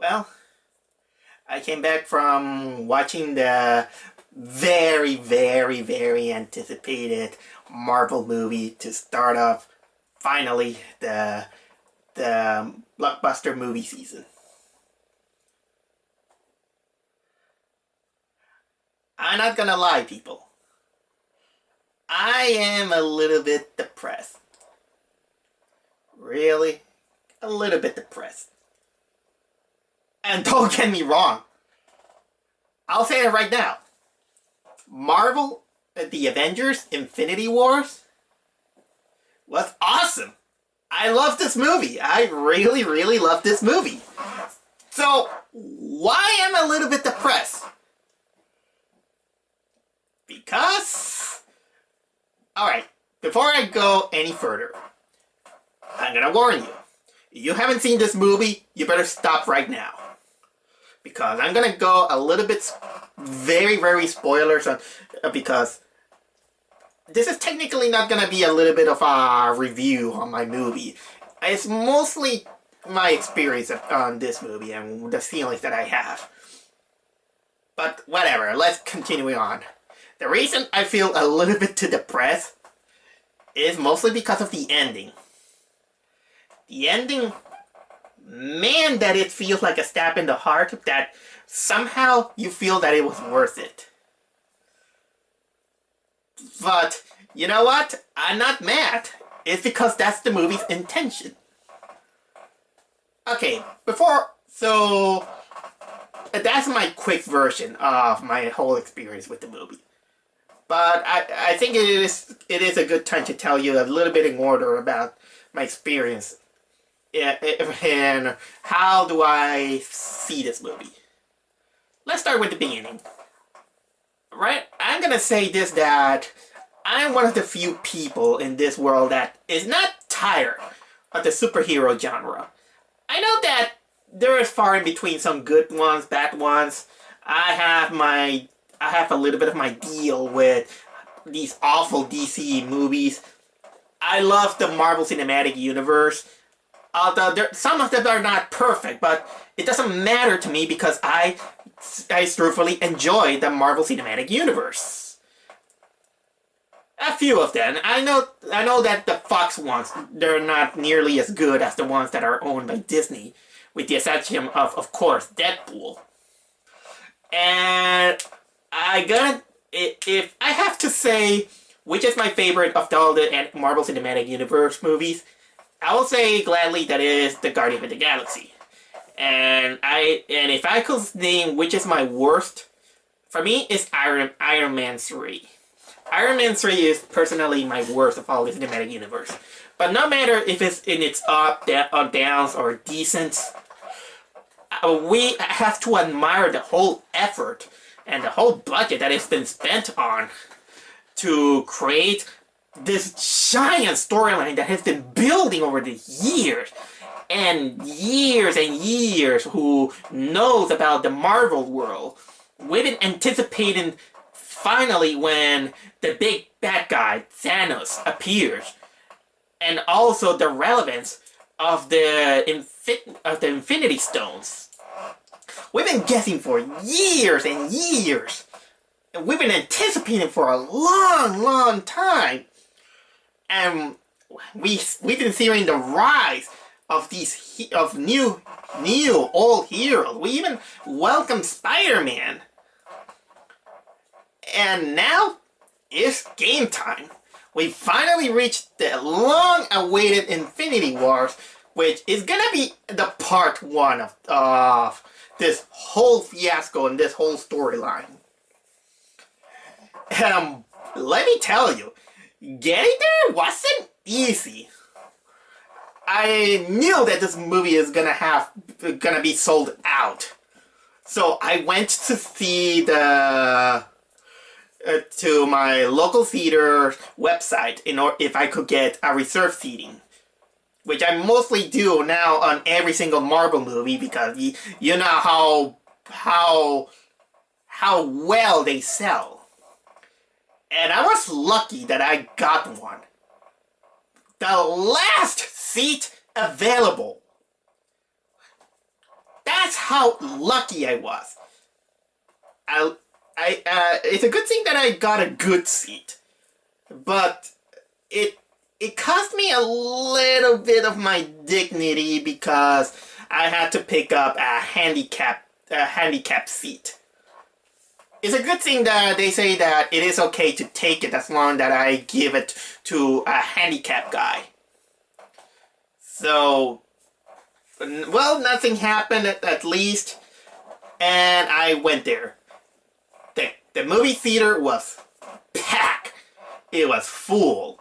Well, I came back from watching the very, very, very anticipated Marvel movie to start off, finally, the blockbuster movie season. I'm not gonna lie, people. I am a little bit depressed. Really? A little bit depressed. And don't get me wrong. I'll say it right now. Marvel, the Avengers, Infinity Wars was awesome. I love this movie. I really, really love this movie. So, why am I a little bit depressed? Because... Alright, before I go any further, I'm gonna warn you. If you haven't seen this movie, you better stop right now. Because I'm gonna go a little bit very, very spoilers on, because this is technically not gonna be a little bit of a review on my movie. It's mostly my experience on this movie and the feelings that I have. But whatever, let's continue on. The reason I feel a little bit too depressed is mostly because of the ending. The ending, man, that it feels like a stab in the heart, that somehow you feel that it was worth it. But, you know what? I'm not mad. It's because that's the movie's intention. Okay, so that's my quick version of my whole experience with the movie. But I think it is a good time to tell you a little bit in order about my experience and how do I see this movie. Let's start with the beginning. Right? I'm gonna say this, that I'm one of the few people in this world that is not tired of the superhero genre. I know that there is far in between some good ones, bad ones. I have a little bit of my deal with these awful DC movies. I love the Marvel Cinematic Universe. Although some of them are not perfect, but it doesn't matter to me because I truthfully enjoy the Marvel Cinematic Universe. A few of them. I know that the Fox ones, they're not nearly as good as the ones that are owned by Disney, with the exception of course, Deadpool. And if I have to say which is my favorite of all the Marvel Cinematic Universe movies, I will say gladly that it is the Guardian of the Galaxy. And if I could name which is my worst, for me it's Iron Man 3. Iron Man 3 is personally my worst of all the cinematic universe. But no matter if it's in its downs or decent, we have to admire the whole effort and the whole budget that has been spent on to create this giant storyline that has been building over the years and years. Who knows about the Marvel world? We've been anticipating finally when the big bad guy Thanos appears, and also the relevance of the Infinity Stones. We've been guessing for years and years, and we've been anticipating for a long time. And we've been seeing the rise of these new old heroes. We even welcomed Spider-Man. And now it's game time. We finally reached the long-awaited Infinity Wars, which is gonna be the part one of this whole fiasco and this whole storyline. Let me tell you, getting there wasn't easy. I knew that this movie is gonna be sold out, so I went to see to my local theater website if I could get a reserve seating, which I mostly do now on every single Marvel movie because you know how well they sell. And I was lucky that I got one. The last seat available. That's how lucky I was. It's a good thing that I got a good seat, but it cost me a little bit of my dignity because I had to pick up a handicap seat. It's a good thing that they say that it is okay to take it as long that I give it to a handicapped guy. So, well, nothing happened at least, and I went there. The movie theater was packed. It was full.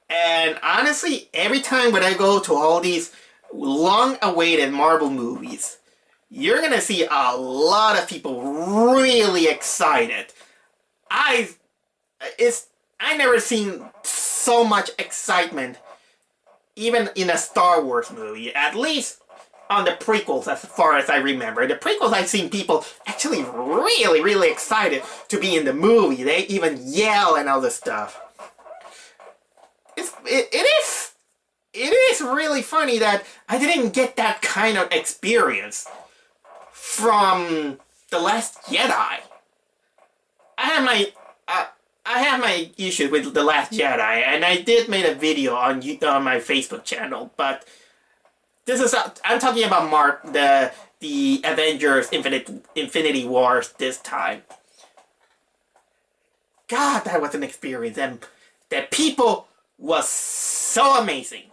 And honestly, every time when I go to all these long-awaited Marvel movies, you're gonna see a lot of people really excited. I never seen so much excitement, even in a Star Wars movie. At least on the prequels, as far as I remember. The prequels, I've seen people actually really, really excited to be in the movie. They even yell and all this stuff. It is really funny that I didn't get that kind of experience from The Last Jedi. I have my issues with The Last Jedi, and I did make a video on my Facebook channel, but I'm talking about the Avengers Infinity Wars this time. God, that was an experience, and the people was so amazing.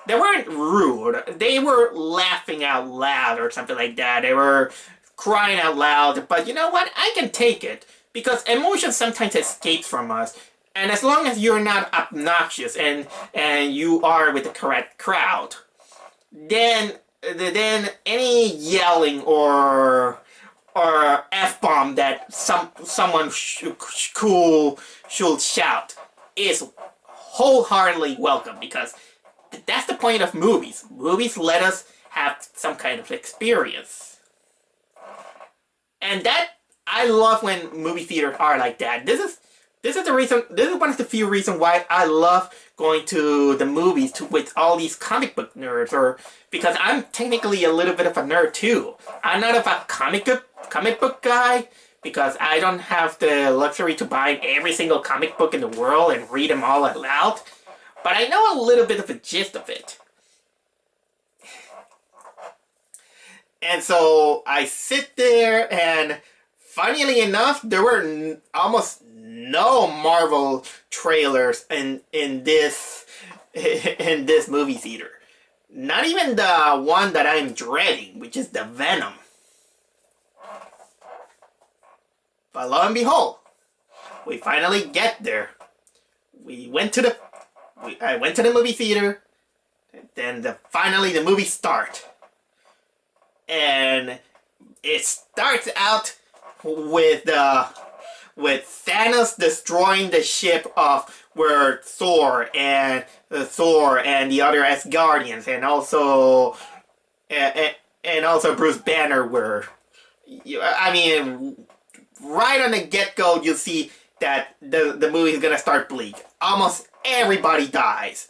They weren't rude. They were laughing out loud or something like that. They were crying out loud. But you know what? I can take it. Because emotion sometimes escapes from us. And as long as you're not obnoxious and you are with the correct crowd, then any yelling or F-bomb that someone cool should shout is wholeheartedly welcome, because that's the point of movies. Movies let us have some kind of experience. And that, I love when movie theaters are like that. This is the reason, this is one of the few reasons why I love going to the movies with all these comic book nerds, or because I'm technically a little bit of a nerd too. I'm not a comic book guy, because I don't have the luxury to buy every single comic book in the world and read them all out loud. But I know a little bit of the gist of it. And so I sit there, and funnily enough, there were almost no Marvel trailers in this movie theater. Not even the one that I'm dreading, which is the Venom. But lo and behold, we finally get there. I went to the movie theater, and then finally the movie starts. And it starts out with Thanos destroying the ship of where Thor and the other Asgardians and also Bruce Banner were. I mean, right on the get-go, you see that the movie is gonna start bleak. Almost everybody dies.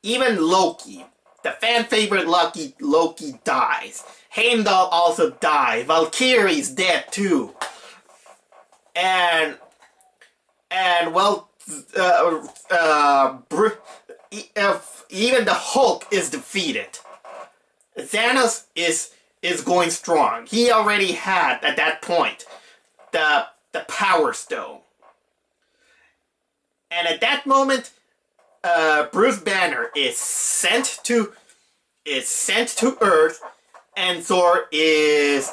Even Loki, the fan favorite Loki dies. Heimdall also dies. Valkyrie's dead too. And well, even the Hulk is defeated. Thanos is going strong. He already had at that point the Power Stone. And at that moment, Bruce Banner is sent to Earth, and Thor is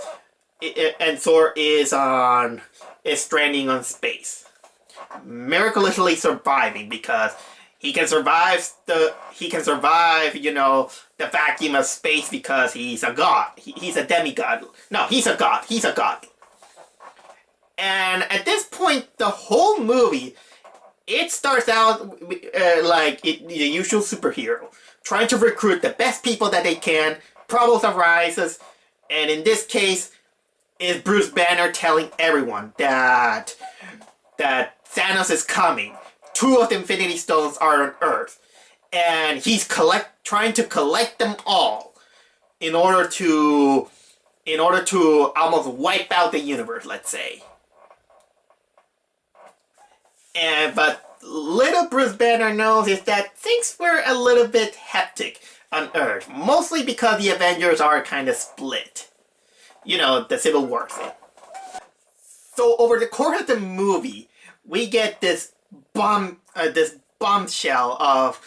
stranding on space, miraculously surviving, because he can survive the vacuum of space, because he's a god. He's a demigod. No, he's a god. He's a god. And at this point, the whole movie, it starts out like the usual superhero, trying to recruit the best people that they can. Problems arises, and in this case, is Bruce Banner telling everyone that Thanos is coming. 2 of the Infinity Stones are on Earth, and he's trying to collect them all in order to in order to almost wipe out the universe, let's say. But little Bruce Banner knows is that things were a little bit hectic on Earth, mostly because the Avengers are kind of split. You know, the Civil War thing. So over the course of the movie, we get this bombshell of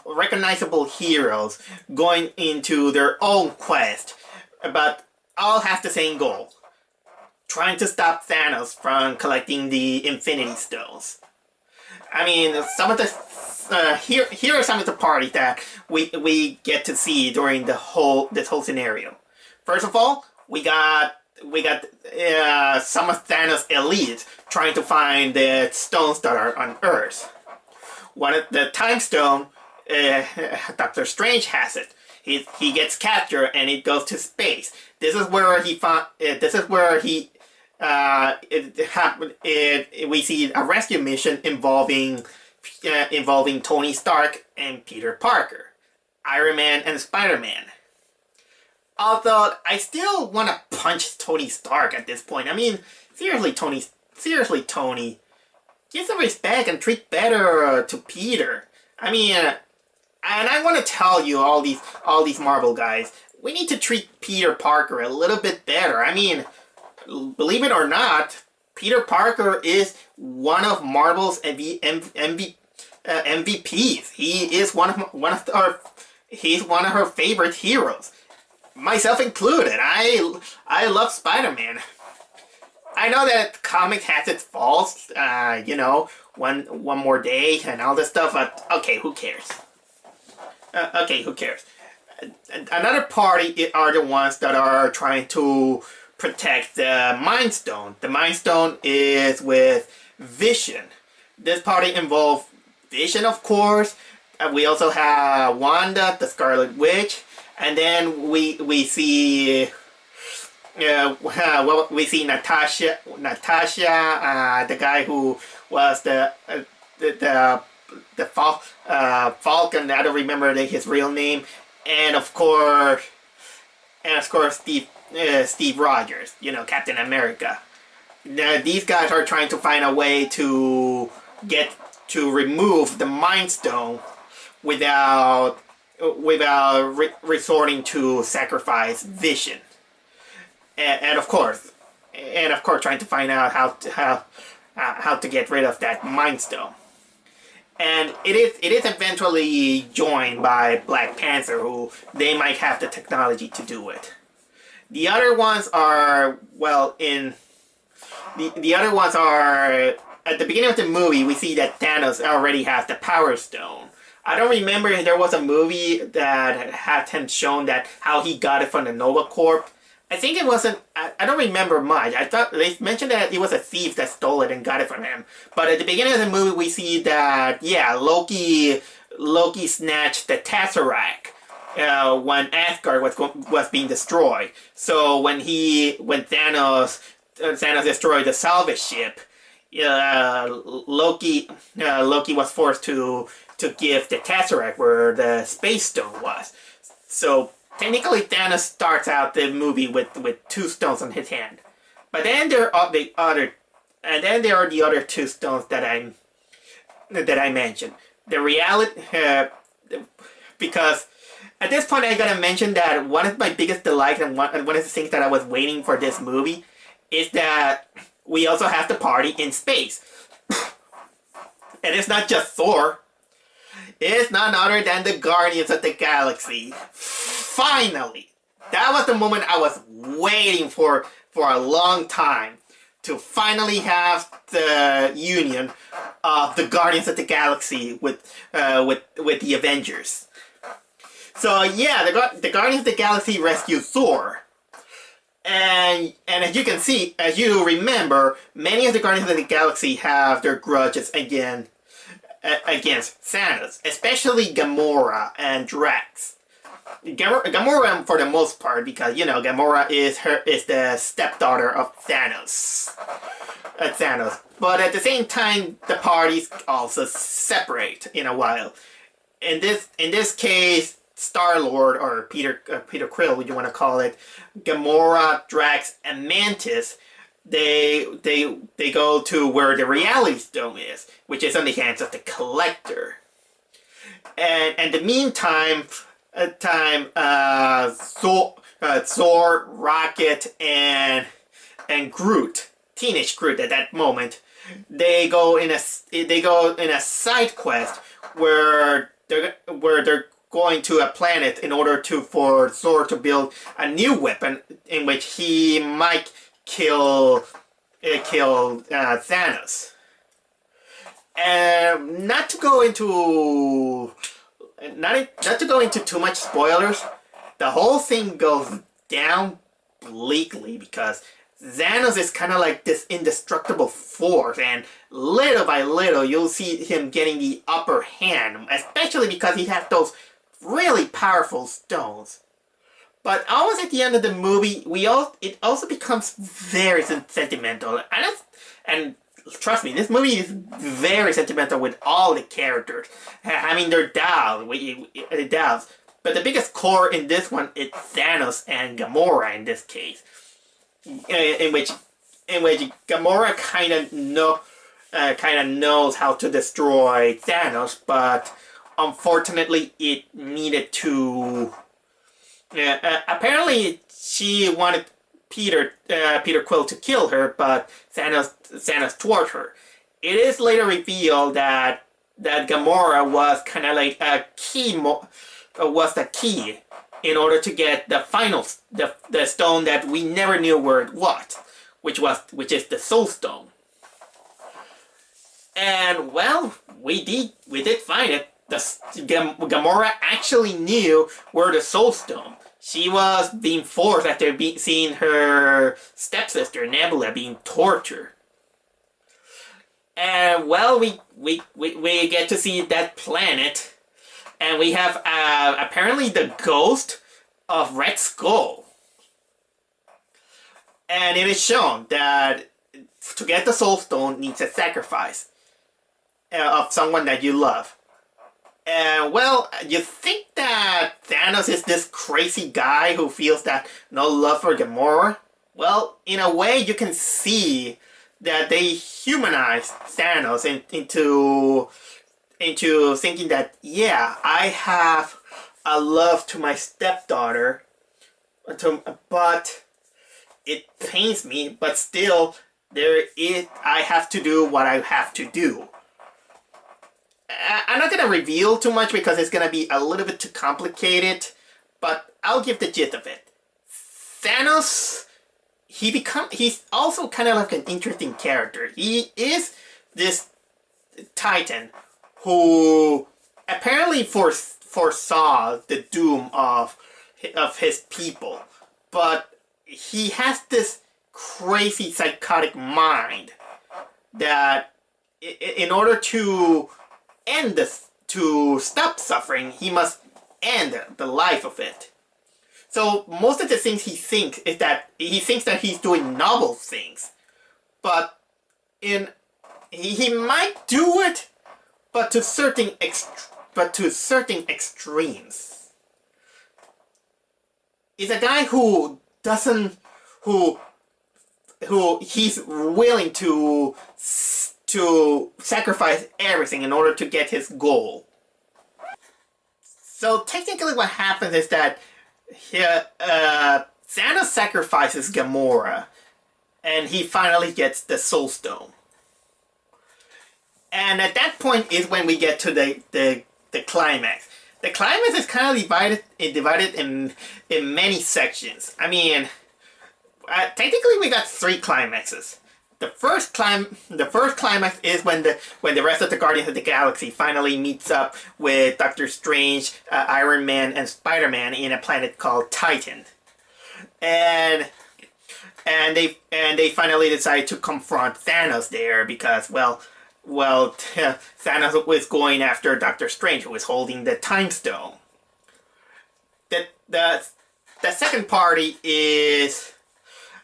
recognizable heroes going into their own quest, but all have the same goal: trying to stop Thanos from collecting the Infinity Stones. I mean, some of the here are some of the parties that we get to see during this whole scenario. First of all, we got some of Thanos' elite trying to find the stones that are on Earth. One of the Time Stone, Doctor Strange has it. He gets captured and it goes to space. This is where he found. This is where he. We see a rescue mission involving Tony Stark and Peter Parker, Iron Man and Spider-Man. Although I still want to punch Tony Stark at this point. I mean, seriously, Tony, give some respect and treat better to Peter. I mean, and I want to tell you, all these Marvel guys, we need to treat Peter Parker a little bit better. I mean, believe it or not, Peter Parker is one of Marvel's MVPs. He is he's one of her favorite heroes, myself included. I love Spider-Man. I know that comics has its faults, you know, one more day and all this stuff, but okay, who cares? Okay, who cares? Another party are the ones that are trying to protect the Mind Stone. The Mind Stone is with Vision. This party involves Vision, of course. We also have Wanda, the Scarlet Witch, and then we see we see Natasha, the guy who was the Falcon. I don't remember his real name, and of course Steve Rogers, you know, Captain America. Now, these guys are trying to find a way to remove the Mind Stone without resorting to sacrifice Vision, and of course trying to find out how to get rid of that Mind Stone. And it is eventually joined by Black Panther, who they might have the technology to do it. The other ones are, well, the other ones are, at the beginning of the movie, we see that Thanos already has the Power Stone. I don't remember if there was a movie that had him shown that how he got it from the Nova Corp. I think it wasn't, I don't remember much. I thought they mentioned that it was a thief that stole it and got it from him. But at the beginning of the movie, we see that, yeah, Loki snatched the Tesseract when Asgard was being destroyed. So when Thanos destroyed the salvage ship, Loki was forced to give the Tesseract where the Space Stone was. So technically, Thanos starts out the movie with 2 stones on his hand, but then there are the other 2 stones that I mentioned. The reality, because at this point I gotta mention that one of my biggest delights and one of the things that I was waiting for this movie is that we also have the party in space, and it's not just Thor. It's none other than the Guardians of the Galaxy. Finally! That was the moment I was waiting for a long time. To finally have the union of the Guardians of the Galaxy with the Avengers. So yeah, the Guardians of the Galaxy rescue Thor. And as you can see, as you remember, many of the Guardians of the Galaxy have their grudges against Thanos, especially Gamora and Drax. Gamora for the most part, because you know Gamora is the stepdaughter of Thanos. But at the same time, the parties also separate in a while. In this case, Star-Lord, or Peter Quill, what you want to call it, Gamora, Drax, and Mantis, they go to where the Reality Stone is, which is on the hands of the Collector. And in the meantime, Thor, Rocket, and Groot, Teenage Groot at that moment, they go in a side quest where they're going to a planet in order for Thor to build a new weapon in which he might kill Thanos. And not to go into too much spoilers, the whole thing goes down bleakly because Thanos is kind of like this indestructible force, and little by little you'll see him getting the upper hand, especially because he has those really powerful stones. But almost at the end of the movie, it also becomes very sentimental, and trust me, this movie is very sentimental with all the characters. I mean, they're doubts, but the biggest core in this one is Thanos and Gamora in this case, in which Gamora kind of knows how to destroy Thanos, but unfortunately, it needed to. Apparently, she wanted Peter Quill to kill her, but Thanos thwarted her. It is later revealed that Gamora was kind of like a key, was the key in order to get the stone that we never knew where it was, which is the Soul Stone. And well, we did find it. Gamora actually knew where the Soul Stone. She was being forced after seeing her stepsister Nebula being tortured. And well, we get to see that planet, and we have apparently the ghost of Red Skull. And it is shown that to get the Soul Stone needs a sacrifice of someone that you love. And well, you think that Thanos is this crazy guy who feels that no love for Gamora? Well, in a way, you can see that they humanized Thanos into thinking that, yeah, I have a love to my stepdaughter, but it pains me, but still, I have to do what I have to do. I'm not going to reveal too much because it's going to be a little bit too complicated, but I'll give the gist of it. Thanos, he's also kind of like an interesting character. He is this Titan who apparently foresaw the doom of his people, but he has this crazy psychotic mind that in order to stop suffering, he must end the life of it. So most of the things he thinks is that he thinks that he's doing noble things, but he might do it, but to certain extremes. He's a guy who he's willing to sacrifice everything in order to get his goal. So technically what happens is that Thanos sacrifices Gamora, and he finally gets the Soul Stone. And at that point is when we get to the climax. The climax is kind of divided in many sections. I mean, technically we got 3 climaxes. The first climax is when the rest of the Guardians of the Galaxy finally meets up with Doctor Strange, Iron Man, and Spider-Man in a planet called Titan, and they finally decide to confront Thanos there because well Thanos was going after Doctor Strange, who was holding the Time Stone. The second party is.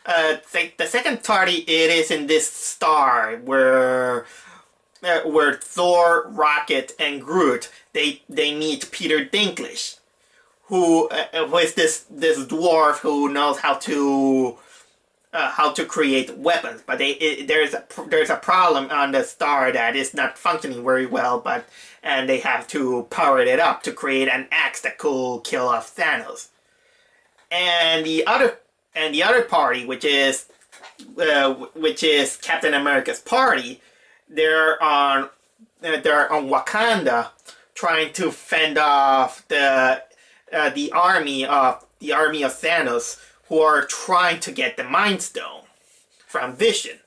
The second party, it is in this star where Thor, Rocket, and Groot they meet Peter Dinklage, who is this dwarf who knows how to create weapons, but there's a problem on the star that is not functioning very well, and they have to power it up to create an axe that could kill off Thanos. And the other party, which is Captain America's party, they're on Wakanda, trying to fend off the army of Thanos, who are trying to get the Mind Stone from Vision.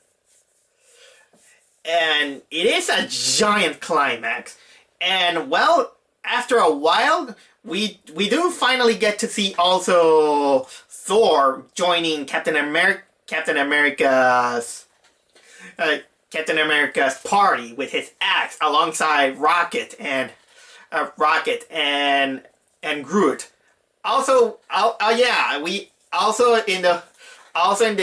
And it is a giant climax. And well, after a while, we do finally get to see also Thor joining Captain America's party with his axe alongside Rocket and Groot. Also, we also in the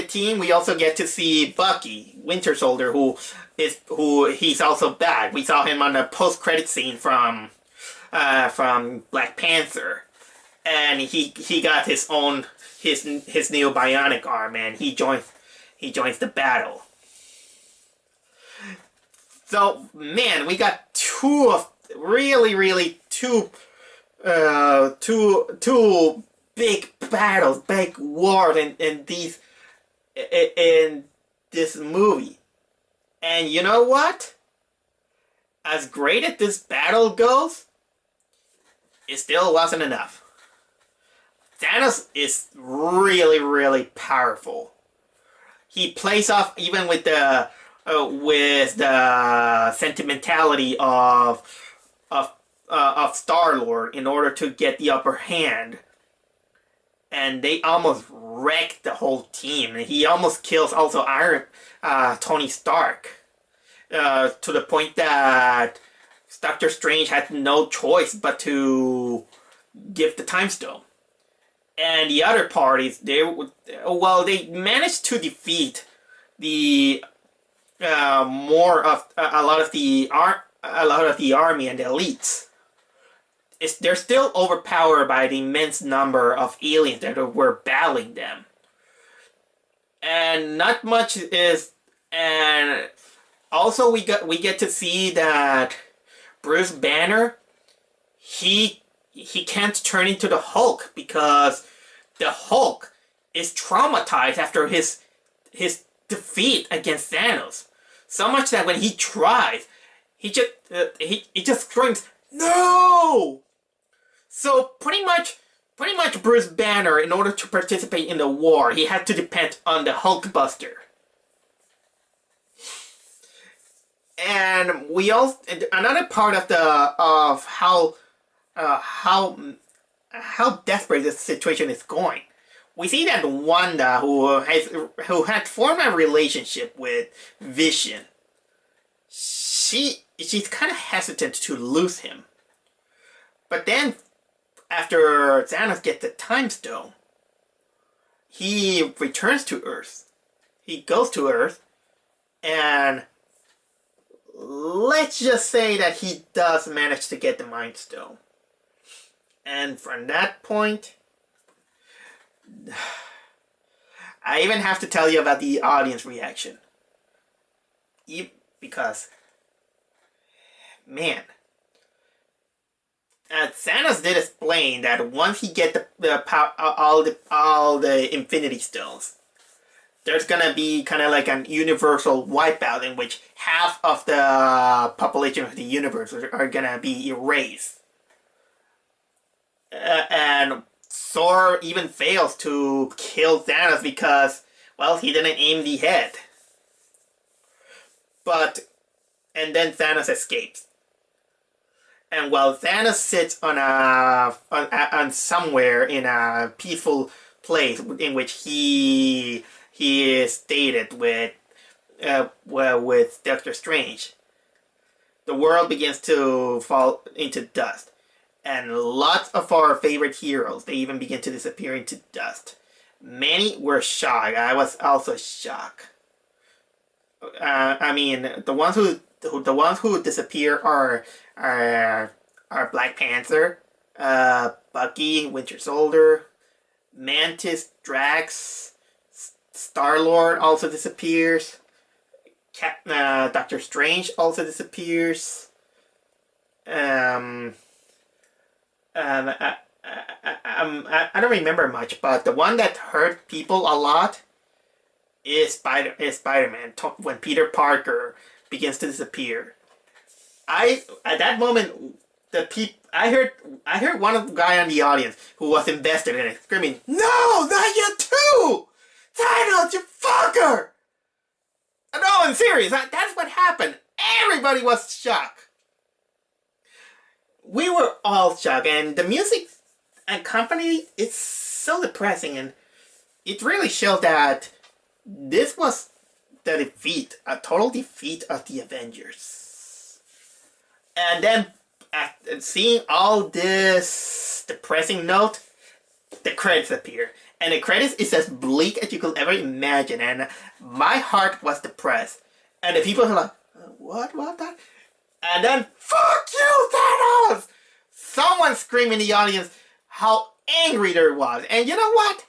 team we also get to see Bucky, Winter Soldier, who he's also back. We saw him on the post-credit scene from Black Panther, and he got his new bionic arm, and he joins the battle. So man, we got two big battles, big wars in this movie. And you know what? As great as this battle goes, it still wasn't enough. Thanos is really powerful. He plays off even with the sentimentality of Star-Lord in order to get the upper hand. And they almost wrecked the whole team. He almost kills also Tony Stark, to the point that Doctor Strange had no choice but to give the Time Stone. And the other parties, they managed to defeat a lot of the army and the elites. They're still overpowered by the immense number of aliens that were battling them. And not much is, and also we get to see that Bruce Banner, he can't turn into the Hulk because the Hulk is traumatized after his defeat against Thanos. So much that when he tries, he just screams, "No!" So pretty much Bruce Banner, in order to participate in the war, he had to depend on the Hulkbuster. And another part of how desperate this situation is going. We see that Wanda, who had formed a relationship with Vision, she's kind of hesitant to lose him. But then, after Thanos gets the Time Stone, he returns to Earth. He goes to Earth, and let's just say that he does manage to get the Mind Stone. And from that point, I even have to tell you about the audience reaction. Because, man, Thanos did explain that once he get all the Infinity Stones, there's gonna be kind of like an universal wipeout in which half of the population of the universe are gonna be erased. And Thor even fails to kill Thanos because, well, he didn't aim the head. And then Thanos escapes. And while Thanos sits on somewhere in a peaceful place in which he is stated with Doctor Strange, the world begins to fall into dust. And lots of our favorite heroes, they even begin to disappear into dust. Many were shocked. I was also shocked. I mean, the ones who disappear are Black Panther, Bucky, Winter Soldier, Mantis, Drax, Star-Lord also disappears. Doctor Strange also disappears. Um, I don't remember much, but the one that hurt people a lot is Spider-Man. When Peter Parker begins to disappear, at that moment I heard one of the guy in the audience who was invested in it screaming, "No, not you too! Thanos, you fucker!" No, I'm serious. That's what happened. Everybody was shocked. We were all shocked, and the music and company it's so depressing, and it really showed that this was the defeat, a total defeat of the Avengers. And then, after seeing all this depressing note, the credits appear. And the credits is as bleak as you could ever imagine. And my heart was depressed. And the people were like, what that? And then, fuck you, Thanos! Someone screamed in the audience how angry there was. And you know what?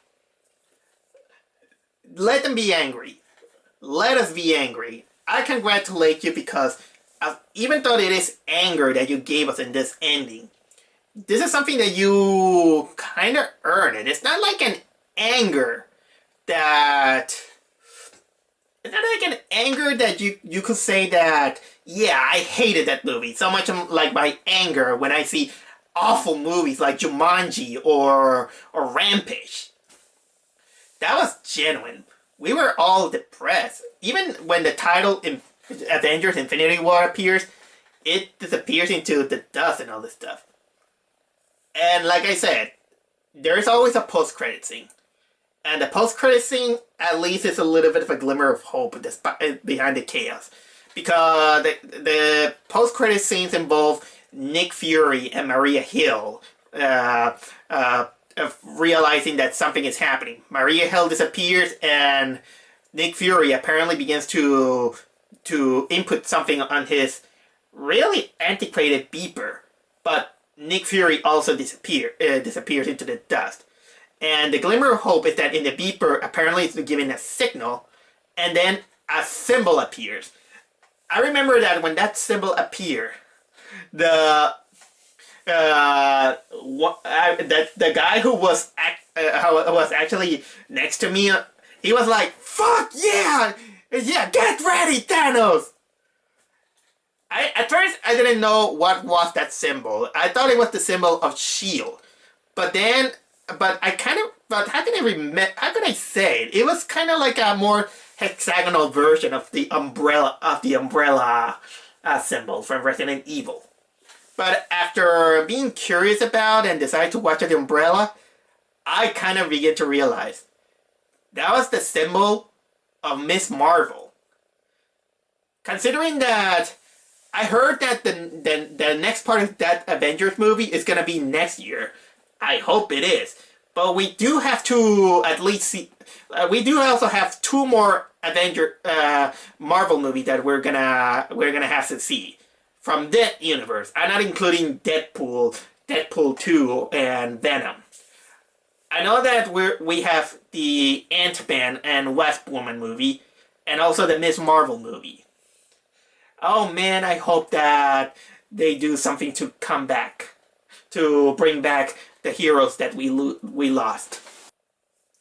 Let them be angry. Let us be angry. I congratulate you because even though it is anger that you gave us in this ending, this is something that you kind of earned. It's not like an anger that... It's not like an anger that you could say that, yeah, I hated that movie. So much like my anger when I see awful movies like Jumanji or Rampage. That was genuine. We were all depressed. Even when the title in Avengers Infinity War appears, it disappears into the dust and all this stuff. And like I said, there's always a post-credit scene. And the post-credit scene, at least, is a little bit of a glimmer of hope behind the chaos. Because the post-credit scenes involve Nick Fury and Maria Hill realizing that something is happening. Maria Hill disappears, and Nick Fury apparently begins to input something on his really antiquated beeper. But Nick Fury also disappears into the dust. And the glimmer of hope is that in the beeper, apparently it's giving a signal, and then a symbol appears. I remember that when that symbol appeared, the guy who was actually next to me, he was like, "Fuck yeah, yeah, get ready, Thanos." At first I didn't know what was that symbol. I thought it was the symbol of Shield, but how could I say it? It was kind of like a more hexagonal version of the umbrella symbol from Resident Evil. But after being curious about and decided to watch the umbrella, I kind of began to realize that was the symbol of Miss Marvel. Considering that I heard that the next part of that Avengers movie is gonna be next year. I hope it is. But we do have to at least see. We do also have two more Marvel movies that we're gonna have to see from that universe. I'm not including Deadpool, Deadpool 2, and Venom. I know that we have the Ant-Man and Wasp Woman movie, and also the Ms. Marvel movie. Oh man, I hope that they do something to come back, to bring back the heroes that we lost.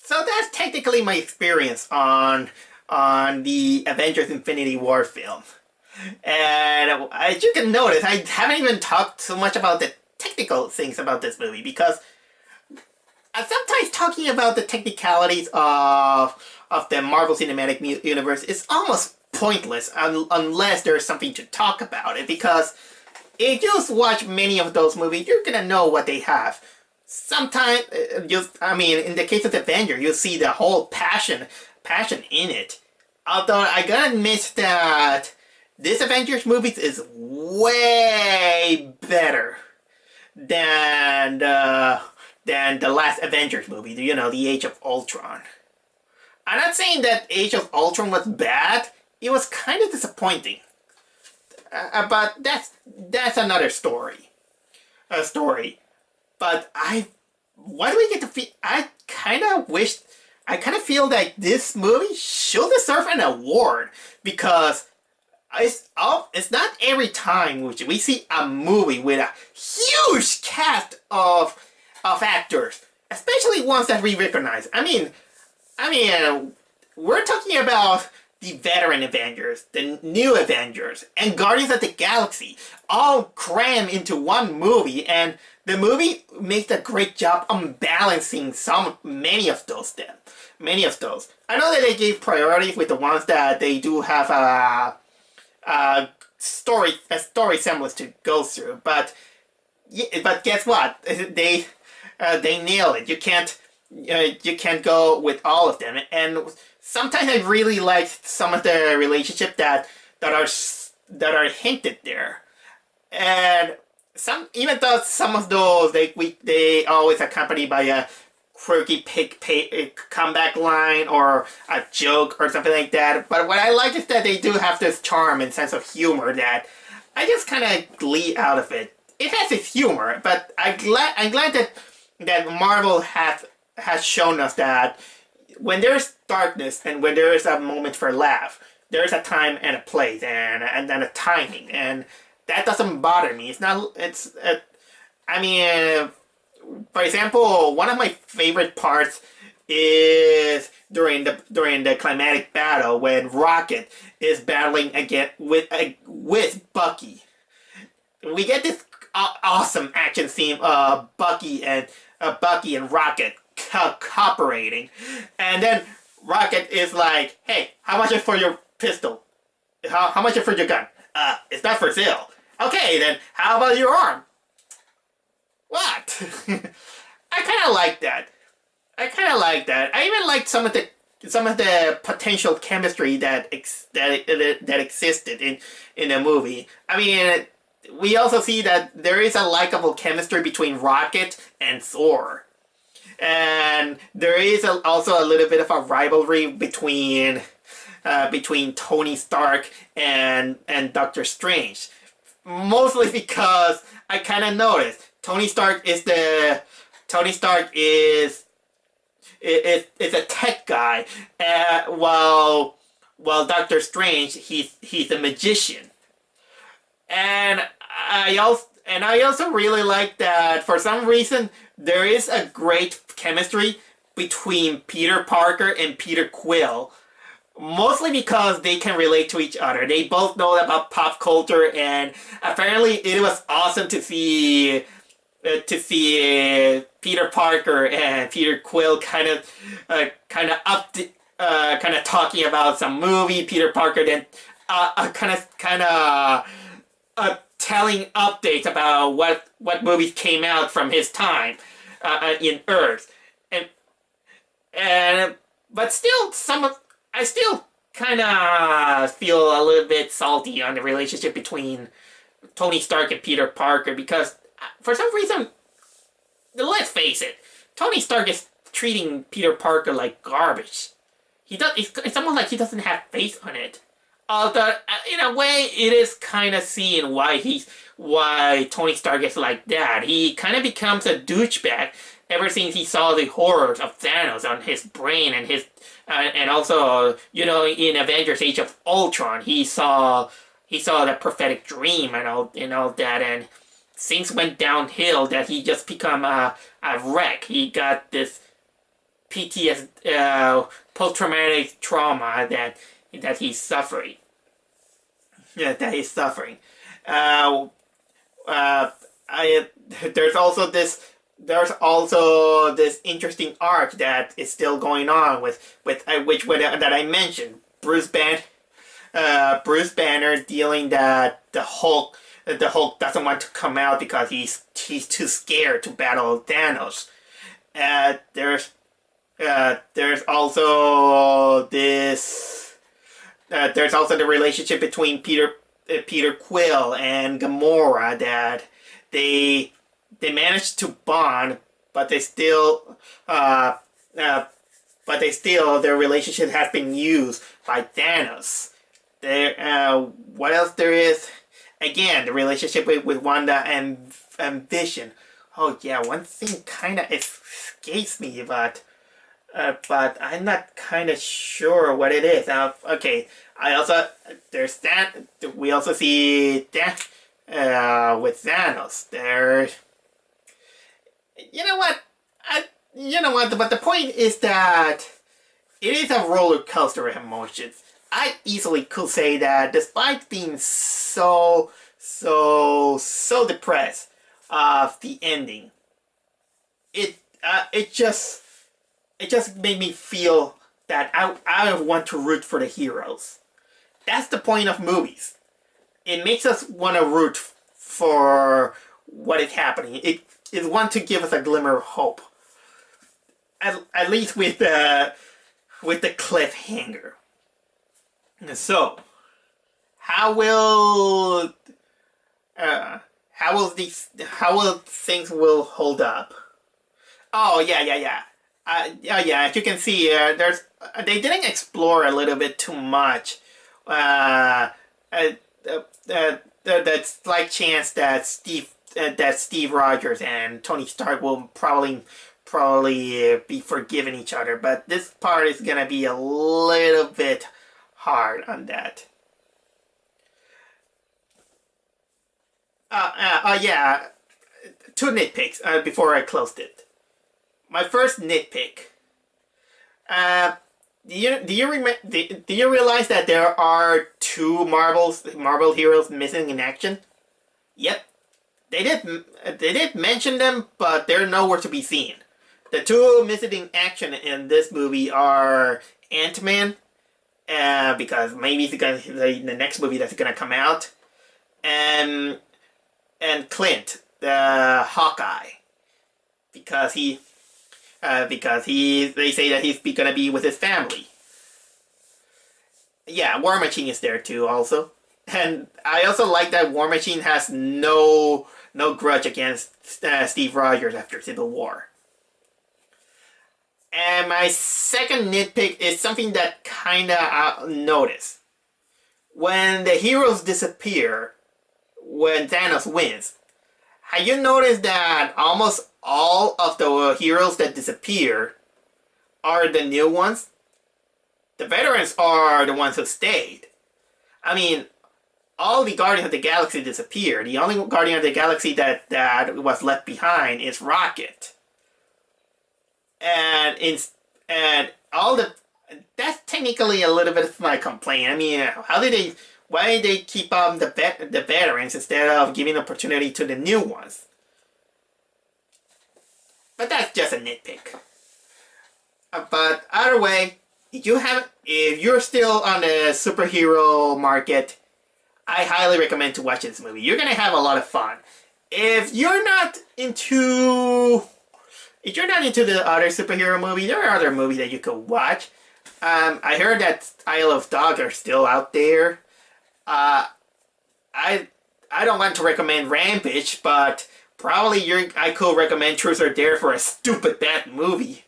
So that's technically my experience on the Avengers Infinity War film. And as you can notice, I haven't even talked so much about the technical things about this movie, because sometimes talking about the technicalities of the Marvel Cinematic Universe is almost pointless unless there's something to talk about it, because if you just watch many of those movies, you're gonna know what they have. Sometimes, in the case of the Avenger, you see the whole passion in it. Although I gotta admit that this Avengers movie is way better than the last Avengers movie, the Age of Ultron. I'm not saying that Age of Ultron was bad. It was kind of disappointing. But that's another story. but why do we get to feel? I kind of feel that this movie should deserve an award because it's not every time we see a movie with a huge cast of actors, especially ones that we recognize. We're talking about the veteran Avengers, the new Avengers, and Guardians of the Galaxy all crammed into one movie, and the movie makes a great job on balancing many of those. I know that they gave priority with the ones that they do have a story semblance to go through, but guess what? They nail it. You can't go with all of them, and sometimes I really like some of the relationship that are hinted there, and even though some of those they always accompanied by a quirky comeback line or a joke or something like that. But what I like is that they do have this charm and sense of humor that I just kind of glee out of it. It has its humor, but I'm glad that Marvel has shown us that when there's darkness and when there is a moment for a laugh, there's a time and a place and a timing, and that doesn't bother me. It's not. For example, one of my favorite parts is during the climatic battle when Rocket is battling again with Bucky. We get this awesome action scene of Bucky and Rocket cooperating, and then Rocket is like, "Hey, how much is for your pistol? How much is for your gun? It's not for sale. Okay, then how about your arm?" What? I kind of like that. I even like some of the potential chemistry that existed in the movie. We also see that there is a likable chemistry between Rocket and Thor, and there is also a little bit of a rivalry between Tony Stark and Doctor Strange. Mostly because I kind of noticed Tony Stark is a tech guy, while Doctor Strange he's a magician, and I also really like that for some reason there is a great chemistry between Peter Parker and Peter Quill. Mostly because they can relate to each other. They both know about pop culture, and apparently it was awesome to see Peter Parker and Peter Quill kind of talking about some movie. Peter Parker then telling updates about what movies came out from his time in Earth, but still I still kind of feel a little bit salty on the relationship between Tony Stark and Peter Parker because for some reason, let's face it, Tony Stark is treating Peter Parker like garbage. It's almost like he doesn't have faith on it. Although, in a way, it is kind of seeing why Tony Stark is like that. He kind of becomes a douchebag ever since he saw the horrors of Thanos on his brain and also, in Avengers: Age of Ultron, he saw the prophetic dream and all that, and things went downhill. That he just become a wreck. He got this PTSD, post-traumatic trauma that he's suffering. Yeah, that he's suffering. There's also this interesting arc that is still going on that I mentioned. Bruce Banner dealing that the Hulk doesn't want to come out because he's too scared to battle Thanos. There's also the relationship between Peter Quill and Gamora that they managed to bond, but their relationship has been used by Thanos. What else there is? Again, the relationship with Wanda and Vision. Oh yeah, one thing kind of escapes me, but I'm not kind of sure what it is. Okay, I also there's that. We also see that with Thanos. There's you know what you know what. But the point is that it is a roller coaster of emotions. I easily could say that despite being so depressed of the ending, it it just made me feel that I want to root for the heroes. That's the point of movies. It makes us want to root for what is happening. It is want to give us a glimmer of hope. At least with the cliffhanger. So, how will how will things will hold up? Oh yeah. Yeah. As you can see, there's they didn't explore a little bit too much. Uh, the slight chance that Steve Rogers and Tony Stark will probably be forgiving each other, but this part is gonna be a little bit hard on that. Yeah, two nitpicks before I closed it. My first nitpick. Uh, do you realize that there are two Marvel heroes missing in action? Yep, they did mention them, but they're nowhere to be seen. The two missing in action in this movie are Ant-Man, because maybe it's gonna the next movie that's gonna come out, and Clint, the Hawkeye, because they say that he's gonna be with his family. Yeah, War Machine is there too, also, and I also like that War Machine has no grudge against Steve Rogers after Civil War. And my second nitpick is something that kinda noticed. When the heroes disappear, when Thanos wins, have you noticed that almost all of the heroes that disappear are the new ones? The veterans are the ones who stayed. I mean, all the Guardians of the Galaxy disappeared. The only Guardian of the Galaxy that was left behind is Rocket. And all the that's technically a little bit of my complaint. I mean, why did they keep the veterans instead of giving opportunity to the new ones? But that's just a nitpick. But either way, if you're still on the superhero market, I highly recommend to watch this movie. You're gonna have a lot of fun. If you're not into the other superhero movie, there are other movies that you could watch. I heard that Isle of Dogs are still out there. Uh, I I don't want to recommend Rampage, but probably I could recommend Truth or Dare for a stupid bad movie.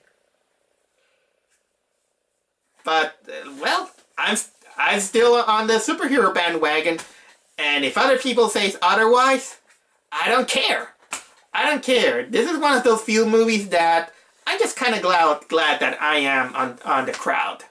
But well, I'm still on the superhero bandwagon, and if other people say otherwise, I don't care. I don't care. This is one of those few movies that I'm just kind of glad that I am on the crowd.